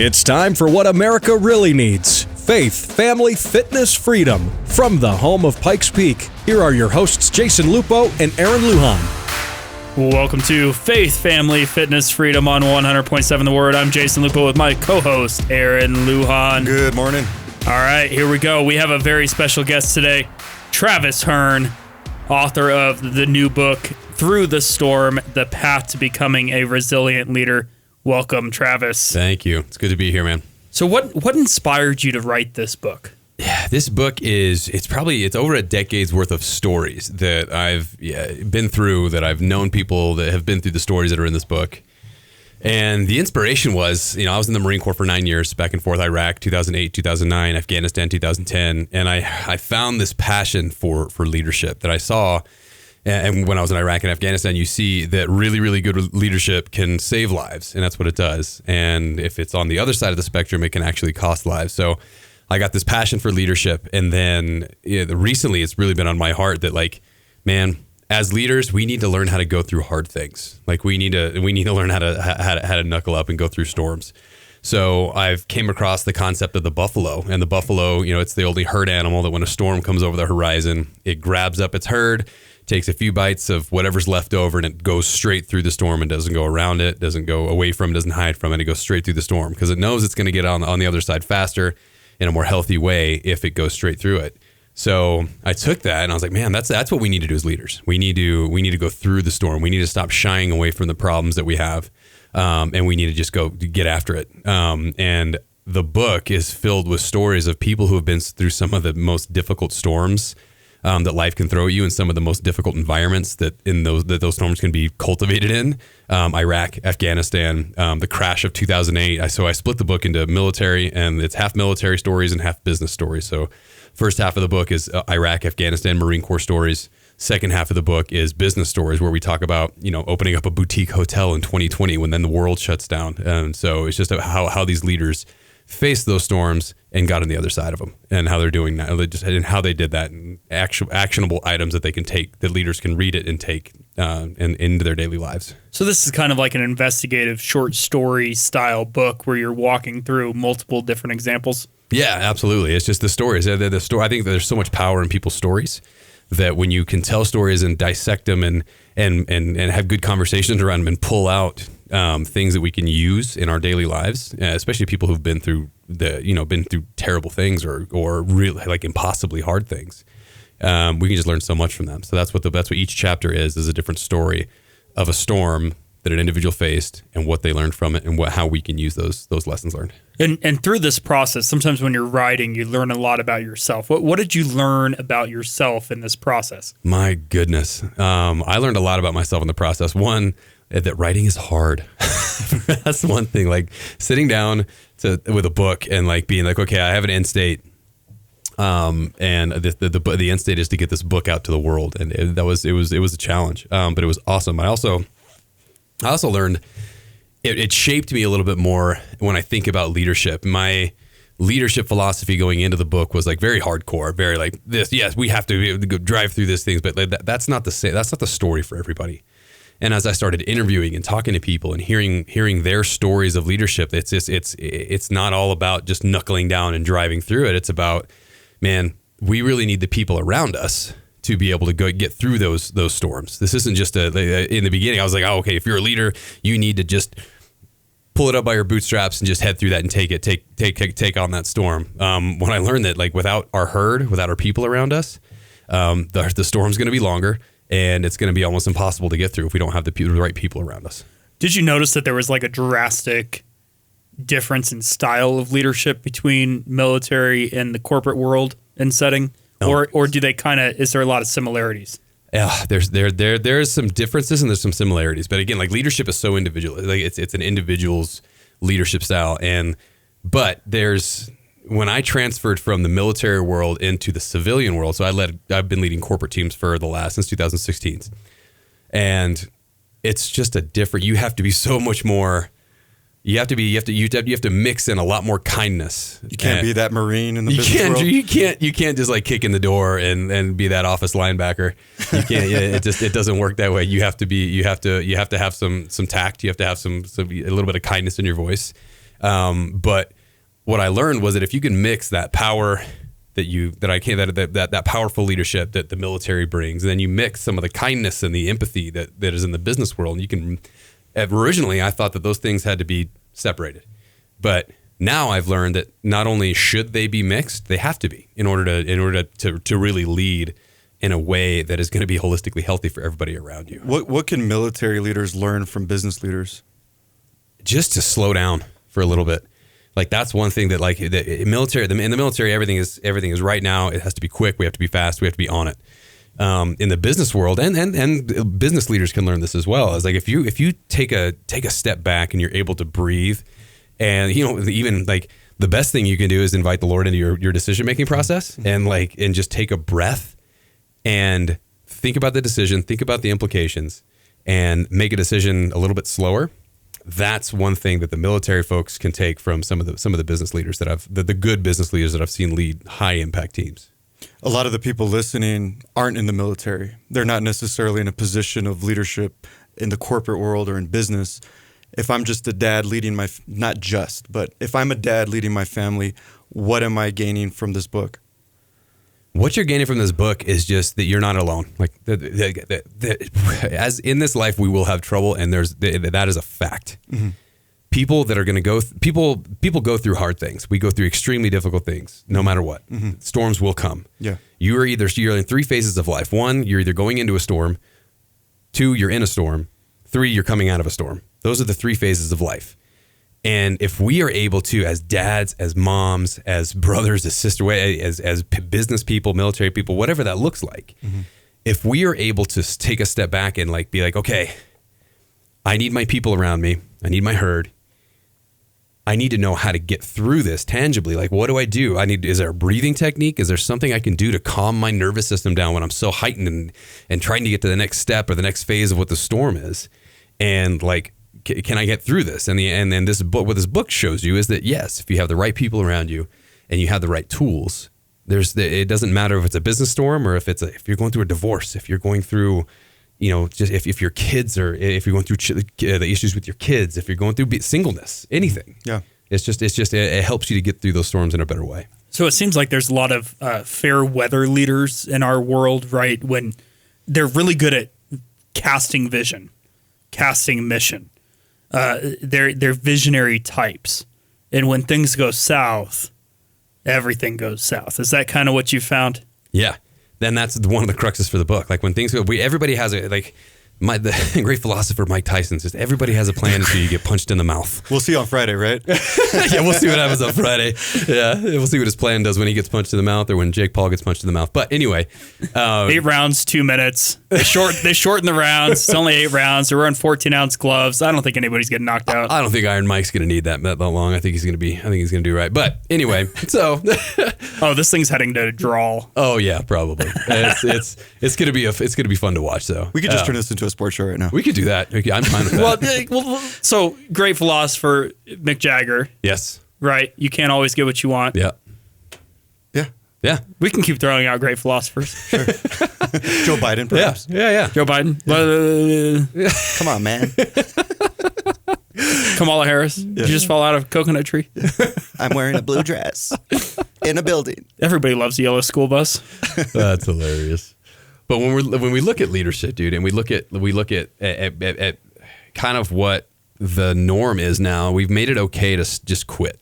It's time for what America really needs. Faith, family, fitness, freedom. From the home of Pikes Peak, here are your hosts Jason Lupo and Aaron Lujan. Welcome to Faith, Family, Fitness, Freedom on 100.7 The Word. I'm Jason Lupo with my co-host Aaron Lujan. Good morning. All right, here we go. We have a very special guest today, Travis Hearne, author of the new book, Through the Storm, The Path to Becoming a Resilient Leader. Welcome, Travis. Thank you. It's good to be here, man. So what inspired you to write this book? Yeah, this book it's over a decade's worth of stories that I've been through, that I've known people that have been through the stories that are in this book. And the inspiration was, I was in the Marine Corps for 9 years, back and forth, Iraq, 2008, 2009, Afghanistan, 2010. And I found this passion for leadership that I saw. And when I was in Iraq and Afghanistan, you see that really, really good leadership can save lives, and that's what it does. And if it's on the other side of the spectrum, it can actually cost lives. So I got this passion for leadership, and then recently it's really been on my heart that, man, as leaders, we need to learn how to go through hard things. We need to learn how to knuckle up and go through storms. So I've came across the concept of the buffalo, and the buffalo, it's the only herd animal that when a storm comes over the horizon, it grabs up its herd, takes a few bites of whatever's left over, and it goes straight through the storm and doesn't go around it, doesn't go away from it, doesn't hide from it. It goes straight through the storm because it knows it's going to get on the other side faster in a more healthy way if it goes straight through it. So I took that and I was like, man, that's what we need to do as leaders. We need to go through the storm. We need to stop shying away from the problems that we have, and we need to just go get after it. And the book is filled with stories of people who have been through some of the most difficult storms that life can throw at you, in some of the most difficult environments that those storms can be cultivated in. Iraq, Afghanistan, the crash of 2008. So I split the book into military, and it's half military stories and half business stories. So first half of the book is Iraq, Afghanistan, Marine Corps stories. Second half of the book is business stories, where we talk about, opening up a boutique hotel in 2020 when then the world shuts down. And so it's just how these leaders faced those storms and got on the other side of them, and how they're doing that, and how they did that, and actionable items that they can take, that leaders can read it and take into their daily lives. So this is kind of like an investigative short story style book where you're walking through multiple different examples. Yeah, absolutely. It's just the stories. The story. I think there's so much power in people's stories that when you can tell stories and dissect them and have good conversations around them and pull out things that we can use in our daily lives, especially people who've been through terrible things or really impossibly hard things. We can just learn so much from them. So that's what each chapter is a different story of a storm that an individual faced and what they learned from it, and how we can use those lessons learned. And through this process, sometimes when you're writing, you learn a lot about yourself. What did you learn about yourself in this process? My goodness. I learned a lot about myself in the process. One, that writing is hard. That's one thing, sitting down with a book and being okay, I have an end state. And the end state is to get this book out to the world. And it was a challenge, but it was awesome. I also learned it shaped me a little bit more when I think about leadership. My leadership philosophy going into the book was very hardcore, very this. Yes, we have to go drive through these things, but that's not the story for everybody. And as I started interviewing and talking to people and hearing their stories of leadership, it's not all about just knuckling down and driving through it. It's about, man, we really need the people around us to be able to go get through those storms. This isn't just in the beginning, I was like, oh, okay, if you're a leader, you need to just pull it up by your bootstraps and just head through that and take on that storm. When I learned that without our herd, without our people around us, the storm's going to be longer, and it's going to be almost impossible to get through if we don't have the right people around us. Did you notice that there was a drastic difference in style of leadership between military and the corporate world and setting? Or do they is there a lot of similarities? Yeah, there's some differences and there's some similarities. But again, leadership is so individual. It's an individual's leadership style. But when I transferred from the military world into the civilian world, so I've been leading corporate teams since 2016. And it's just you have to be so much more. You have to mix in a lot more kindness. You can't be that Marine in the business world. You can't just kick in the door and be that office linebacker. You can't. It doesn't work that way. You have to have some tact. You have to have a little bit of kindness in your voice. But what I learned was that if you can mix that power that powerful leadership that the military brings, and then you mix some of the kindness and the empathy that is in the business world, and you can. Originally, I thought that those things had to be separated, but now I've learned that not only should they be mixed, they have to be in order to really lead in a way that is going to be holistically healthy for everybody around you. What can military leaders learn from business leaders? Just to slow down for a little bit. Like that's one thing that in the military, everything is right now. It has to be quick. We have to be fast. We have to be on it. In the business world, and business leaders can learn this as well. Is like if you take a step back and you're able to breathe, and even like the best thing you can do is invite the Lord into your decision making process, and just take a breath and think about the decision, think about the implications, and make a decision a little bit slower. That's one thing that the military folks can take from some of the business leaders the good business leaders that I've seen lead high impact teams. A lot of the people listening aren't in the military. They're not necessarily in a position of leadership in the corporate world or in business. If I'm just a dad leading if I'm a dad leading my family, what am I gaining from this book? What you're gaining from this book is just that you're not alone. Like as in this life, we will have trouble, and that is a fact. Mm-hmm. People that are going to people go through hard things. We go through extremely difficult things, no matter what. Mm-hmm. Storms will come. Yeah, you're in three phases of life. One, you're either going into a storm. Two, you're in a storm. Three, you're coming out of a storm. Those are the three phases of life. And if we are able to, as dads, as moms, as brothers, as sisters, as business people, military people, whatever that looks like, mm-hmm. if we are able to take a step back and be like, okay, I need my people around me. I need my herd. I need to know how to get through this tangibly. Like, what do I do? Is there a breathing technique? Is there something I can do to calm my nervous system down when I'm so heightened and trying to get to the next step or the next phase of what the storm is? And can I get through this? And this book, what this book shows you is that yes, if you have the right people around you and you have the right tools, it doesn't matter if it's a business storm or if you're going through a divorce, if you're going through, just if your kids if you're going through the issues with your kids, if you're going through singleness, anything. Yeah. It helps you to get through those storms in a better way. So it seems like there's a lot of fair weather leaders in our world, right? When they're really good at casting vision, casting mission. They're visionary types. And when things go south, everything goes south. Is that kind of what you found? Yeah. Then that's one of the cruxes for the book. Like when things go, everybody has the great philosopher Mike Tyson says, everybody has a plan until you get punched in the mouth. We'll see on Friday, right? Yeah, we'll see what happens on Friday. Yeah, we'll see what his plan does when he gets punched in the mouth or when Jake Paul gets punched in the mouth. But anyway. 8 rounds, 2 minutes. They shorten the rounds. It's only 8 rounds. They're wearing 14-ounce gloves. I don't think anybody's getting knocked out. I don't think Iron Mike's going to need that long. I think he's going to do right. But anyway, so. Oh, this thing's heading to draw. Oh yeah, probably. It's going to be fun to watch though. We could just turn this into a sports show right now. We could do that. I'm fine with that. Well, so great philosopher Mick Jagger. Yes. Right. You can't always get what you want. Yeah. Yeah. Yeah. We can keep throwing out great philosophers. Sure. Joe Biden, perhaps. Yeah. Joe Biden. Come on, man. Kamala Harris. Yeah. Did you just fall out of a coconut tree? I'm wearing a blue dress in a building. Everybody loves a yellow school bus. That's hilarious. But when we look at leadership, dude, and we look at kind of what the norm is now, we've made it okay to just quit.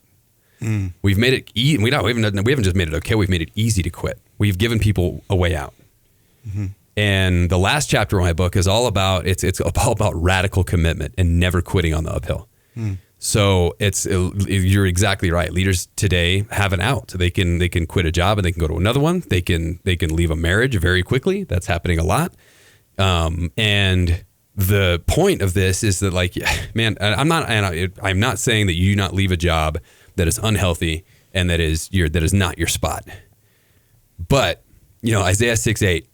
Mm. We've made it we haven't just made it okay. We've made it easy to quit. We've given people a way out. Mm-hmm. And the last chapter of my book is all about it's all about radical commitment and never quitting on the uphill. Mm. So you're exactly right. Leaders today have an out. They can quit a job and they can go to another one. They can leave a marriage very quickly. That's happening a lot. And the point of this is that, man, I'm not saying that you not leave a job that is unhealthy and that is not your spot. But Isaiah 6:8.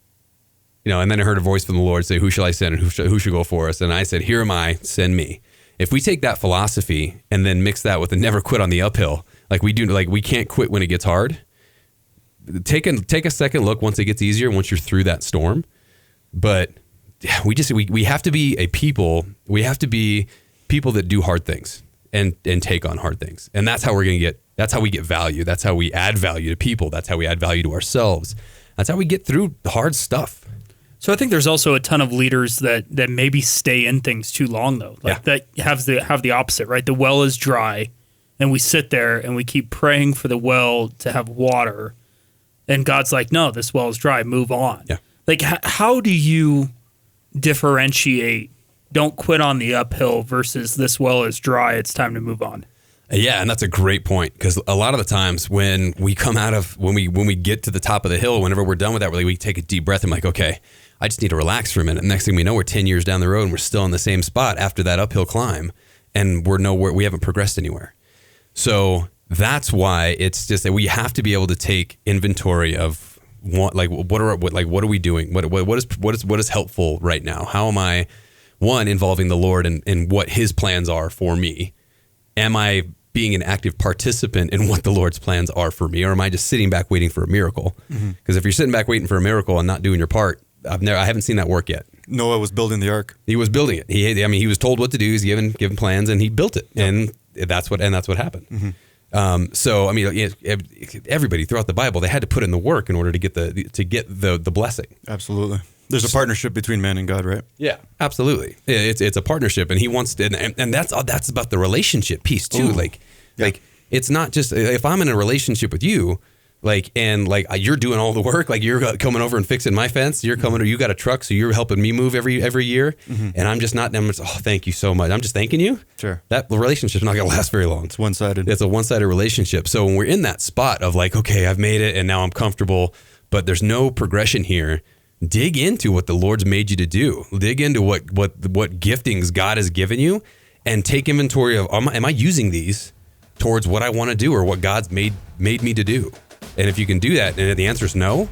And then I heard a voice from the Lord say, "Who shall I send, and who should go for us?" And I said, "Here am I, send me." If we take that philosophy and then mix that with the never quit on the uphill, we can't quit when it gets hard. Take a second look once it gets easier, once you're through that storm. But we have to be a people. We have to be people that do hard things. and take on hard things. And that's how we get value. That's how we add value to people. That's how we add value to ourselves. That's how we get through hard stuff. So I think there's also a ton of leaders that maybe stay in things too long, though. That have the opposite, right? The well is dry, and we sit there and we keep praying for the well to have water, and God's like, no, this well is dry, move on. Yeah. Like, how do you differentiate don't quit on the uphill versus this well is dry, it's time to move on? Yeah, and that's a great point, because a lot of the times when we come out of, when we get to the top of the hill, whenever we're done with that, we take a deep breath and I'm like, okay, I just need to relax for a minute. Next thing we know, we're 10 years down the road and we're still in the same spot after that uphill climb, and we haven't progressed anywhere. So that's why it's just that we have to be able to take inventory of what are we doing? What is helpful right now? How am I, one, involving the Lord in what His plans are for me? Am I being an active participant in what the Lord's plans are for me, or am I just sitting back waiting for a miracle? Because if you're sitting back waiting for a miracle and not doing your part, I haven't seen that work yet. Noah was building the ark. He was building it. He was told what to do. He's given plans, and he built it, and that's what happened. So everybody throughout the Bible, they had to put in the work in order to get the blessing. Absolutely. There's a partnership between man and God, right? Yeah, absolutely. It's a partnership, and He wants to, and that's about the relationship piece too. Ooh. Like it's not just if I'm in a relationship with you, and you're doing all the work, like you're coming over and fixing my fence, you're coming, or you got a truck, so you're helping me move every year, and I'm just thank you so much. I'm just thanking you. Sure. That relationship's not going to last very long. It's one-sided. It's a one-sided relationship. So when we're in that spot of like, okay, I've made it and now I'm comfortable, but there's no progression here, dig into what the Lord's made you to do. Dig into what giftings God has given you, and take inventory of, am I using these towards what I want to do or what God's made me to do? And if you can do that, and if the answer is no,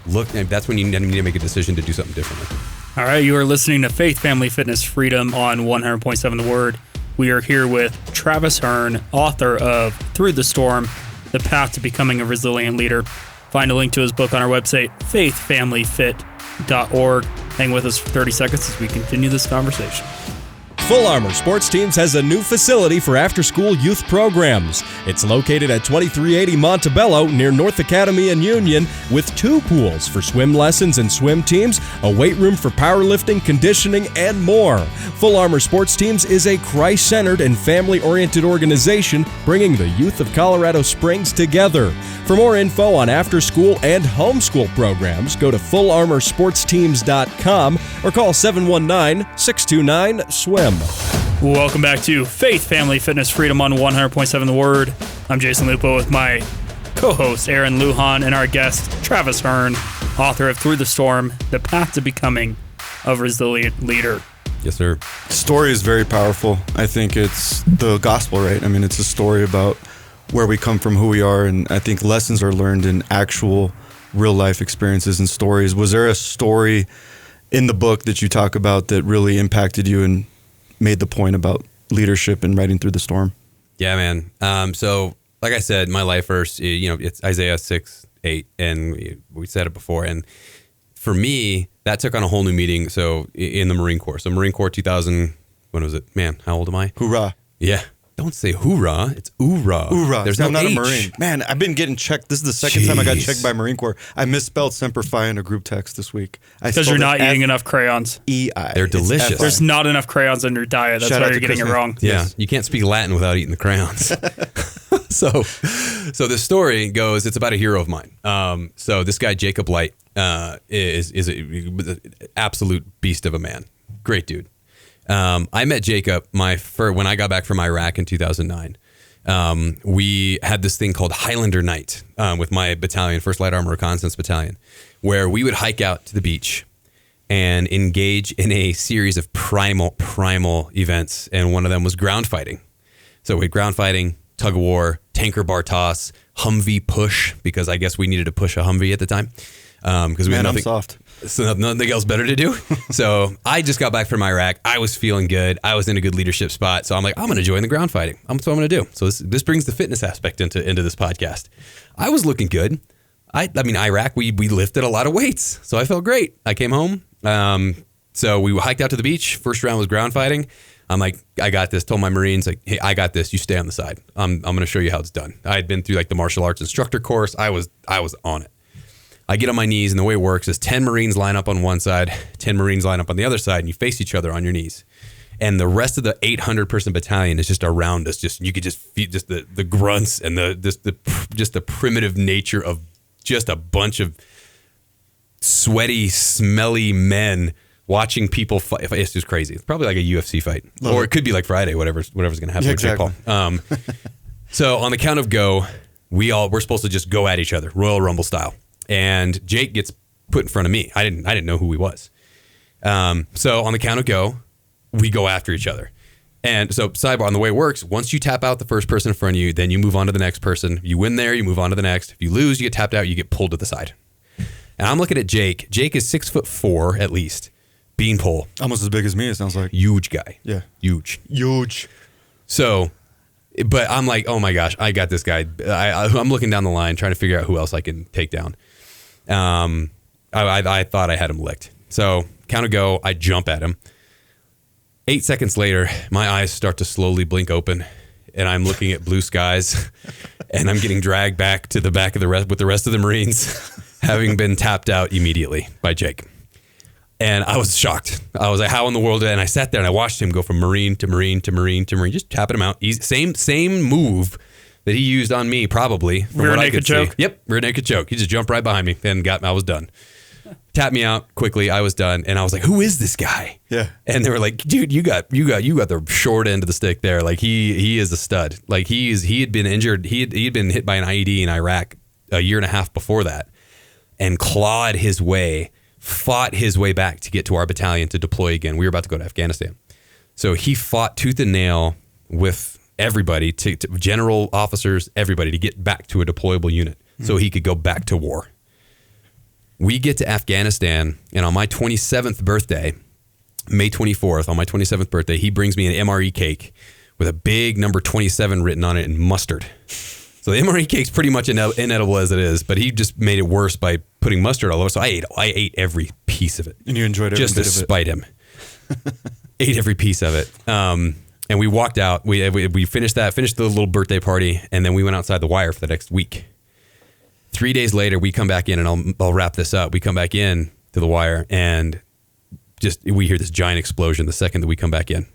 that's when you need to make a decision to do something differently. All right, you are listening to Faith, Family, Fitness, Freedom on 100.7 The Word. We are here with Travis Hearne, author of Through the Storm, The Path to Becoming a Resilient Leader. Find a link to his book on our website, faithfamilyfit.org. Hang with us for 30 seconds as we continue this conversation. Full Armor Sports Teams has a new facility for after-school youth programs. It's located at 2380 Montebello near North Academy and Union, with 2 pools for swim lessons and swim teams, a weight room for powerlifting, conditioning, and more. Full Armor Sports Teams is a Christ-centered and family-oriented organization bringing the youth of Colorado Springs together. For more info on after-school and homeschool programs, go to fullarmorsportsteams.com or call 719-629-SWIM. Welcome back to Faith, Family, Fitness, Freedom on 100.7 The Word. I'm Jason Lupo with my co-host Aaron Lujan and our guest Travis Hearne, author of Through the Storm, The Path to Becoming a Resilient Leader. Yes, sir. The story is very powerful. I think it's the gospel, right? I mean, it's a story about where we come from, who we are, and I think lessons are learned in actual real-life experiences and stories. Was there a story in the book that you talk about that really impacted you and made the point about leadership and riding through the storm? Yeah, man. So like I said, my life verse, it's Isaiah 6:8, and we said it before. And for me, that took on a whole new meaning. So in the Marine Corps, Marine Corps 2000, when was it? Man, how old am I? Hoorah. Yeah. Don't say hoorah. It's oorah. Hoorah. There's I'm no not H. a Marine. Man, I've been getting checked. This is the second time I got checked by Marine Corps. I misspelled Semper Fi in a group text this week. Because you're not eating enough crayons. E-I. They're delicious. F-I. There's not enough crayons in your diet. That's why you're getting it wrong. Yeah, Yes. You can't speak Latin without eating the crayons. So the story goes, it's about a hero of mine. So this guy, Jacob Light, is an absolute beast of a man. Great dude. I met Jacob when I got back from Iraq in 2009. We had this thing called Highlander Night with my battalion, 1st Light Armor Reconnaissance Battalion, where we would hike out to the beach and engage in a series of primal events. And one of them was ground fighting. So we had ground fighting, tug of war, tanker bar toss, Humvee push, because I guess we needed to push a Humvee at the time. Because we had nothing. I'm soft. So nothing else better to do. So I just got back from Iraq. I was feeling good. I was in a good leadership spot. So I'm like, I'm going to join the ground fighting. That's what I'm going to do. So this brings the fitness aspect into this podcast. I was looking good. I mean, Iraq, we lifted a lot of weights. So I felt great. I came home. So we hiked out to the beach. First round was ground fighting. I'm like, I got this. Told my Marines, like, hey, I got this. You stay on the side. I'm going to show you how it's done. I had been through like the martial arts instructor course. I was on it. I get on my knees, and the way it works is 10 Marines line up on one side, 10 Marines line up on the other side, and you face each other on your knees. And the rest of the 800-person battalion is just around us. Just you could just feel just the grunts and the primitive nature of just a bunch of sweaty, smelly men watching people fight. It's just crazy. It's probably like a UFC fight, or it could be like Friday, whatever's going to happen with Jake Paul. So on the count of go, we're supposed to just go at each other, Royal Rumble style. And Jake gets put in front of me. I didn't know who he was. So on the count of go, we go after each other. And so sidebar, on the way it works, once you tap out the first person in front of you, then you move on to the next person. If you win there, you move on to the next. If you lose, you get tapped out, you get pulled to the side. And I'm looking at Jake. Jake is 6'4" at least. Beanpole. Almost as big as me, it sounds like. Huge guy. Yeah. Huge. So, but I'm like, oh my gosh, I got this guy. I'm looking down the line, trying to figure out who else I can take down. I thought I had him licked. So count of go, I jump at him. 8 seconds later, my eyes start to slowly blink open, and I'm looking at blue skies, and I'm getting dragged back to the back of with the rest of the Marines, having been tapped out immediately by Jake. And I was shocked. I was like, how in the world? And I sat there and I watched him go from Marine to Marine to Marine to Marine, just tapping him out. Same move that he used on me, probably. From rear what naked I could choke? See. Yep, rear naked choke. He just jumped right behind me and I was done. Tapped me out quickly. I was done. And I was like, who is this guy? Yeah. And they were like, dude, you got the short end of the stick there. Like he is a stud. Like he had been injured. He had been hit by an IED in Iraq a year and a half before that and clawed his way, fought his way back to get to our battalion to deploy again. We were about to go to Afghanistan. So he fought tooth and nail with everybody, to general officers, everybody, to get back to a deployable unit so he could go back to war. We get to Afghanistan, and on my 27th birthday, May 24th, on my 27th birthday, he brings me an MRE cake with a big number 27 written on it in mustard. So the MRE cake's pretty much inedible as it is, but he just made it worse by putting mustard all over. So I ate every piece of it. And you enjoyed every just bit to of it. spite him. Ate every piece of it. And we walked out. We finished the little birthday party, and then we went outside the wire for the next week. 3 days later, we come back in, and I'll wrap this up. We come back in to the wire, and we hear this giant explosion the second that we come back in.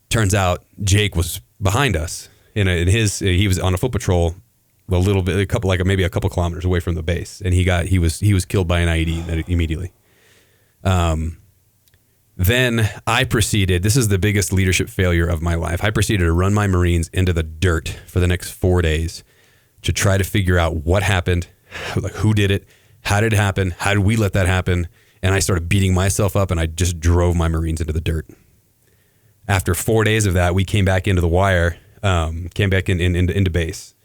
Turns out Jake was behind us. He was on a foot patrol a little bit, maybe a couple kilometers away from the base, and he was killed by an IED immediately. Then I proceeded. This is the biggest leadership failure of my life. I proceeded to run my Marines into the dirt for the next 4 days to try to figure out what happened, like who did it, how did it happen, how did we let that happen, and I started beating myself up, and I just drove my Marines into the dirt. After 4 days of that, we came back into the wire. Came back into base,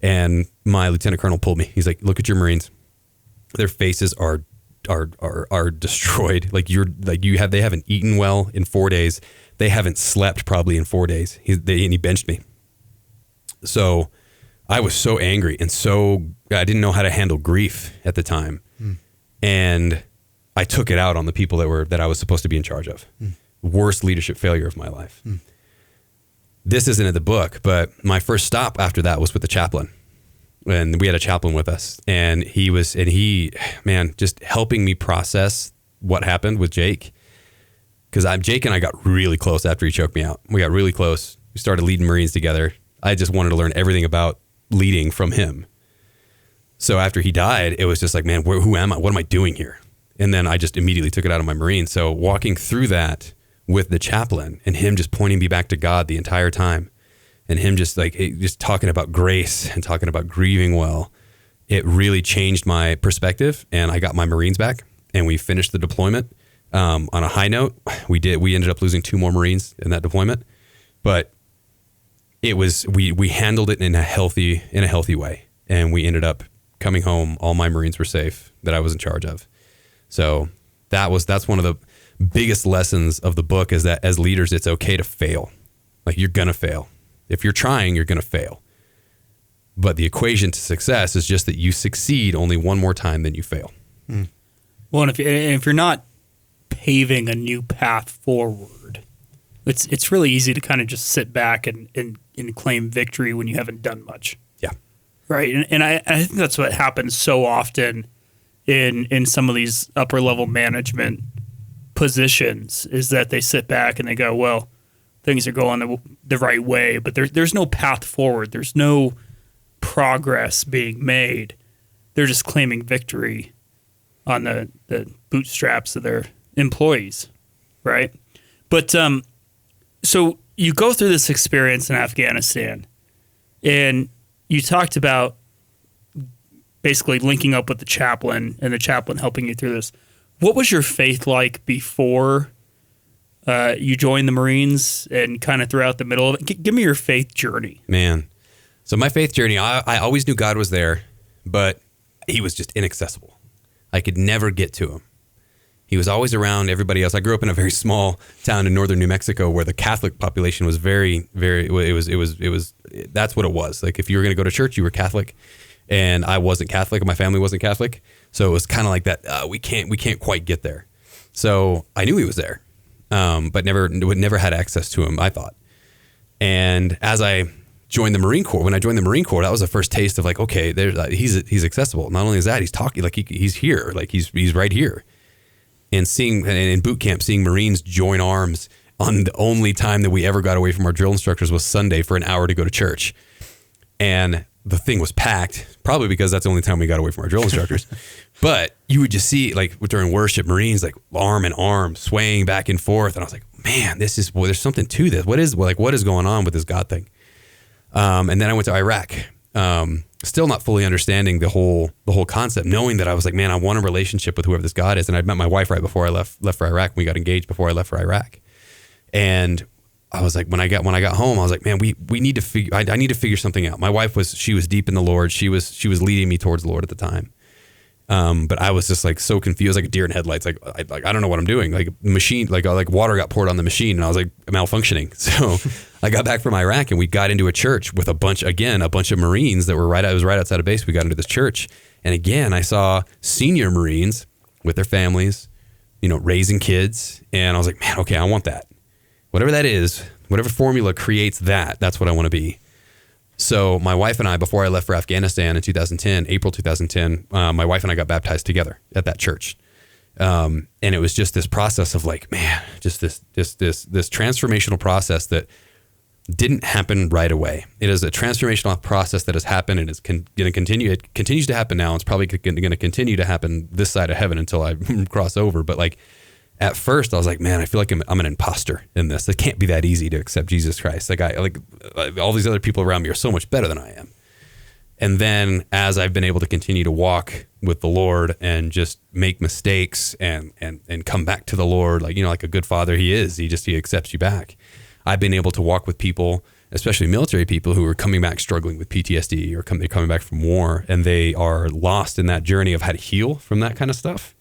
and my lieutenant colonel pulled me. He's like, "Look at your Marines; their faces are destroyed. They haven't eaten well in 4 days. They haven't slept probably in 4 days." And he benched me. So I was so angry, and I didn't know how to handle grief at the time, and I took it out on the people that I was supposed to be in charge of. Worst leadership failure of my life. This isn't in the book, but my first stop after that was with the chaplain. And we had a chaplain with us, and he just helping me process what happened with Jake. Because Jake and I got really close after he choked me out. We got really close. We started leading Marines together. I just wanted to learn everything about leading from him. So after he died, it was just like, man, who am I? What am I doing here? And then I just immediately took it out on my Marines. So walking through that with the chaplain and him just pointing me back to God the entire time, and him just talking about grace and talking about grieving well, it really changed my perspective, and I got my Marines back, and we finished the deployment on a high note. We ended up losing 2 more Marines in that deployment, but it was we handled it in a healthy way, and we ended up coming home. All my Marines were safe that I was in charge of. So that's one of the biggest lessons of the book, is that as leaders, it's okay to fail. Like, you're going to fail. If you're trying, you're going to fail. But the equation to success is just that you succeed only one more time than you fail. Well, and if you're not paving a new path forward, it's really easy to kind of just sit back and claim victory when you haven't done much. Yeah. Right. And I think that's what happens so often in some of these upper level management positions, is that they sit back and they go, well, things are going the right way, but there's no path forward. There's no progress being made. They're just claiming victory on the bootstraps of their employees, right? But so you go through this experience in Afghanistan, and you talked about basically linking up with the chaplain and the chaplain helping you through this. What was your faith like before you joined the Marines and kind of throughout the middle of it? Give me your faith journey. Man. So my faith journey, I always knew God was there, but he was just inaccessible. I could never get to him. He was always around everybody else. I grew up in a very small town in northern New Mexico where the Catholic population was very, very, that's what it was. Like if you were going to go to church, you were Catholic, and I wasn't Catholic, and my family wasn't Catholic. So it was kind of like that. We can't quite get there. So I knew he was there, but never had access to him, I thought. And as I joined the Marine Corps, when I joined the Marine Corps, that was the first taste of like, okay, he's accessible. Not only is that, he's talking, like he's here, like he's right here. And seeing in boot camp, seeing Marines join arms on the only time that we ever got away from our drill instructors was Sunday for an hour to go to church. And the thing was packed, probably because that's the only time we got away from our drill instructors. But you would just see, like during worship, Marines like arm in arm swaying back and forth. And I was like, man, there's something to this. What is going on with this God thing? And then I went to Iraq, still not fully understanding the whole concept, knowing that I was like, man, I want a relationship with whoever this God is. And I'd met my wife right before I left for Iraq. We got engaged before I left for Iraq. And I was like, when I got home, I was like, man, we need to figure, I need to figure something out. My wife she was deep in the Lord. She was leading me towards the Lord at the time. But I was just like so confused, like a deer in headlights. Like I don't know what I'm doing. Like machine, like water got poured on the machine, and I was like malfunctioning. So I got back from Iraq, and we got into a church with a bunch of Marines that were it was right outside of base. We got into this church, and again, I saw senior Marines with their families, raising kids, and I was like, man, okay, I want that. Whatever that is, whatever formula creates that, that's what I want to be. So my wife and I, before I left for Afghanistan in 2010, April 2010, my wife and I got baptized together at that church. And it was just this process of like, man, just this transformational process that didn't happen right away. It is a transformational process that has happened, and it's going to continue. It continues to happen now. It's probably going to continue to happen this side of heaven until I cross over. But like, at first I was like, man, I feel like I'm an imposter in this. It can't be that easy to accept Jesus Christ. Like all these other people around me are so much better than I am. And then as I've been able to continue to walk with the Lord and just make mistakes and come back to the Lord, like a good father he is, he accepts you back. I've been able to walk with people, especially military people who are coming back struggling with PTSD or they're coming back from war, and they are lost in that journey of how to heal from that kind of stuff.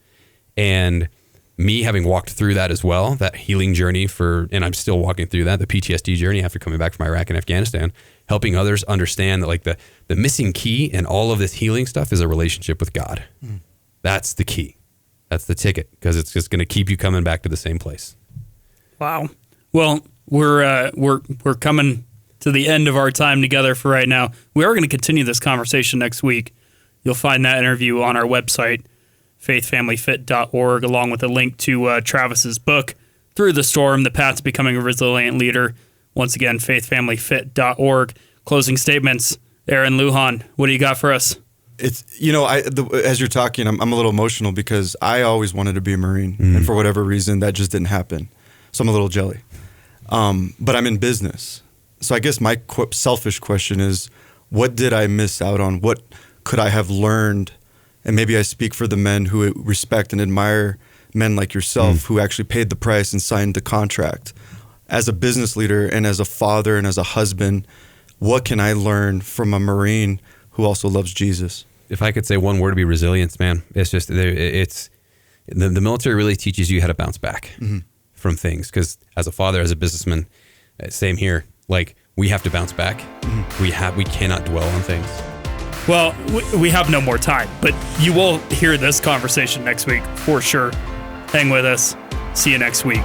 And me having walked through that as well, that healing journey and I'm still walking through that, the PTSD journey after coming back from Iraq and Afghanistan, helping others understand that like the missing key in all of this healing stuff is a relationship with God. Mm. That's the key. That's the ticket, because it's just going to keep you coming back to the same place. Wow. Well, we're coming to the end of our time together for right now. We are going to continue this conversation next week. You'll find that interview on our website, faithfamilyfit.org, along with a link to Travis's book, Through the Storm, The Path to Becoming a Resilient Leader. Once again, faithfamilyfit.org. Closing statements. Aaron, Lujan, what do you got for us? It's, as you're talking, I'm a little emotional because I always wanted to be a Marine. And for whatever reason, that just didn't happen. So I'm a little jelly. But I'm in business. So I guess my selfish question is, what did I miss out on? What could I have learned? And maybe I speak for the men who respect and admire men like yourself who actually paid the price and signed the contract. As a business leader and as a father and as a husband, what can I learn from a Marine who also loves Jesus? If I could say one word, to be resilience, man. It's just, the military really teaches you how to bounce back from things. Because as a father, as a businessman, same here. Like, we have to bounce back. We cannot dwell on things. Well, we have no more time, but you will hear this conversation next week for sure. Hang with us. See you next week.